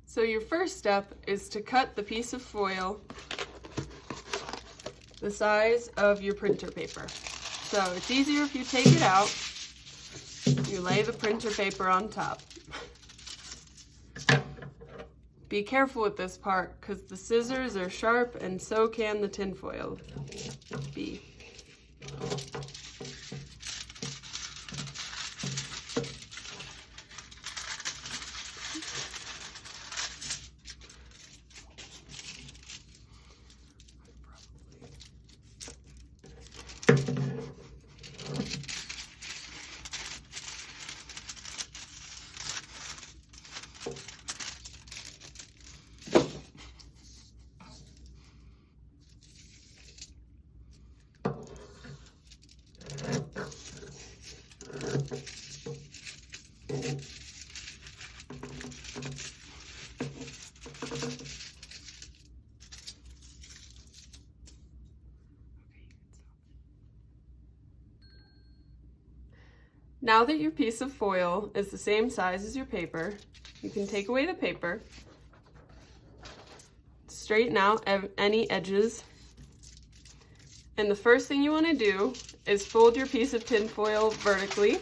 So your first step is to cut the piece of foil the size of your printer paper. So it's easier if you take it out, you lay the printer paper on top. Be careful with this part because the scissors are sharp and so can the tinfoil be. Now that your piece of foil is the same size as your paper, you can take away the paper, straighten out any edges, and the first thing you want to do is fold your piece of tinfoil vertically.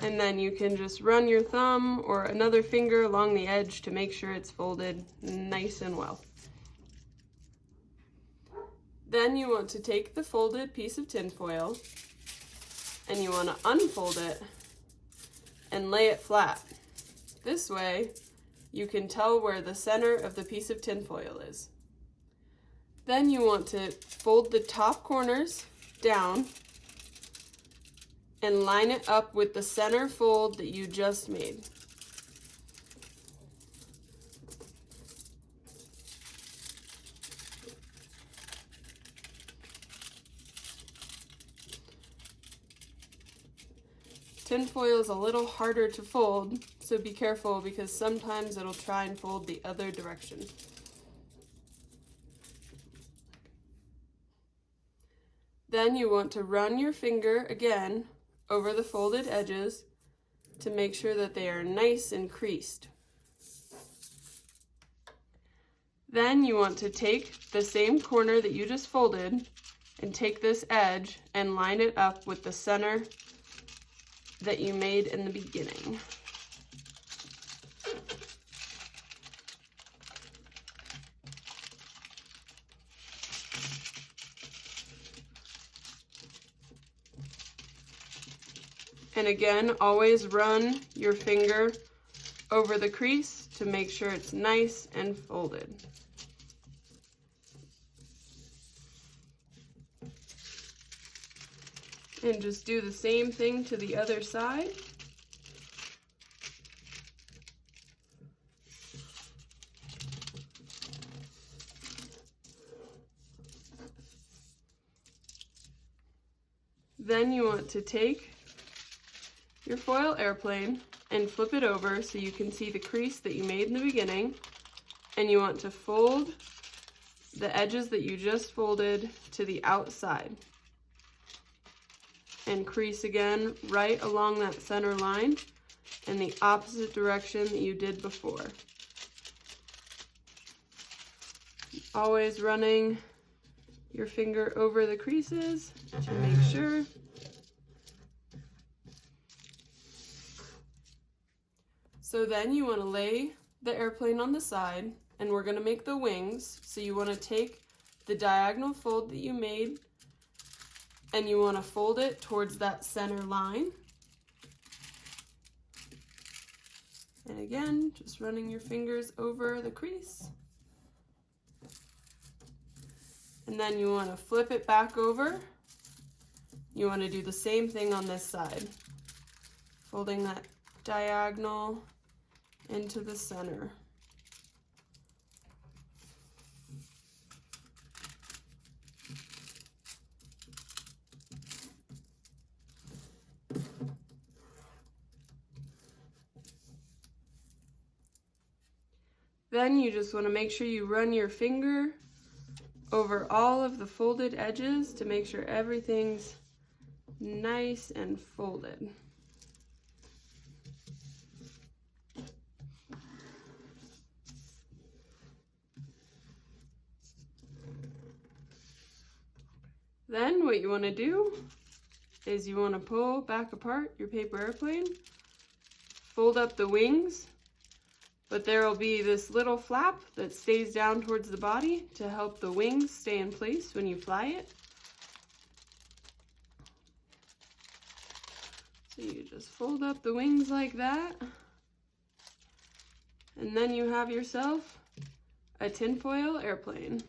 And then you can just run your thumb or another finger along the edge to make sure it's folded nice and well. Then you want to take the folded piece of tinfoil and you want to unfold it and lay it flat. This way you can tell where the center of the piece of tinfoil is. Then you want to fold the top corners down and line it up with the center fold that you just made. Tinfoil is a little harder to fold, so be careful because sometimes it'll try and fold the other direction. Then you want to run your finger again over the folded edges to make sure that they are nice and creased. Then you want to take the same corner that you just folded and take this edge and line it up with the center that you made in the beginning. And again, always run your finger over the crease to make sure it's nice and folded. And just do the same thing to the other side. Then you want to take your foil airplane and flip it over so you can see the crease that you made in the beginning, and you want to fold the edges that you just folded to the outside and crease again right along that center line in the opposite direction that you did before. Always running your finger over the creases to make sure. So then you want to lay the airplane on the side, and we're going to make the wings. So you want to take the diagonal fold that you made and you want to fold it towards that center line. And again, just running your fingers over the crease. And then you want to flip it back over. You want to do the same thing on this side, folding that diagonal into the center. Then you just want to make sure you run your finger over all of the folded edges to make sure everything's nice and folded. Then what you want to do is you want to pull back apart your paper airplane, fold up the wings, but there will be this little flap that stays down towards the body to help the wings stay in place when you fly it. So you just fold up the wings like that, and then you have yourself a tinfoil airplane.